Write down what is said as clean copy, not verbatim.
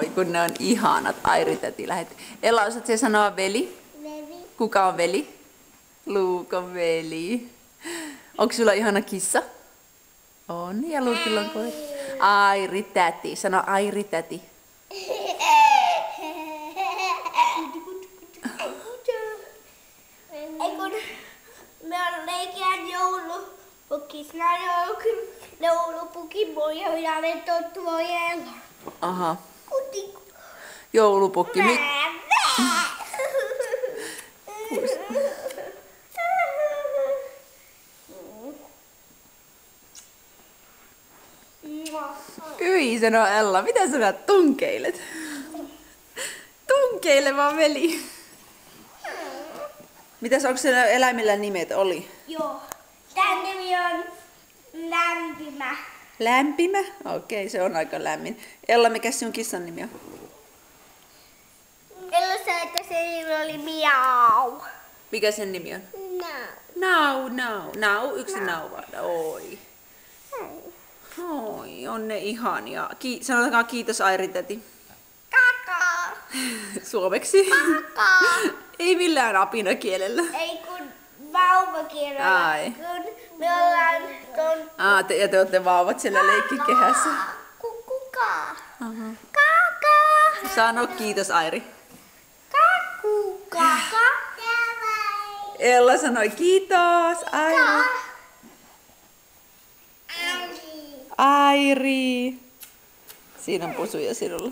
Oi, kun ne on ihanat. Airi-täti lähetti. Ella, osaatko sanoa veli? Veli. Kuka on veli? Luukon veli. Onko sulla ihana kissa? On, ja Luukilla on koira. Airi-täti. Sano Airi-täti. Ei kun me on leikään joulupukis. Nää joulupukin voi ja ne tottuojella. Aha. Kuti. Joulupukki. Hyi, sano Ella. Mitä sä tunkeilet? Tunkeile vaan, veli. Mitäs, onko siellä eläimillä nimet oli? Joo. Tän nimi on Lämpimä. Lämpimä? Okei, se on aika lämmin. Ella, mikä sinun kissan nimi on? Ella sanoi, että se nimi oli Miau. Mikä sen nimi on? No. Nau, yksi nauva. Oi. Oi, on ne ihania. Sanotaanko kiitos Airi-täti. Kaka. Suomeksi. Kaka. Ei millään apinakielellä. Ei kun vauvakielellä. Ai. Kun me ollaan ton... Ja te olette vauvat siellä leikkikehässä. Kuka. Aha. Kaka. Sano kiitos Airi. Kaku. Kaka. Ella sanoi kiitos Airi. Airi. Siinä on pusuja sinulla.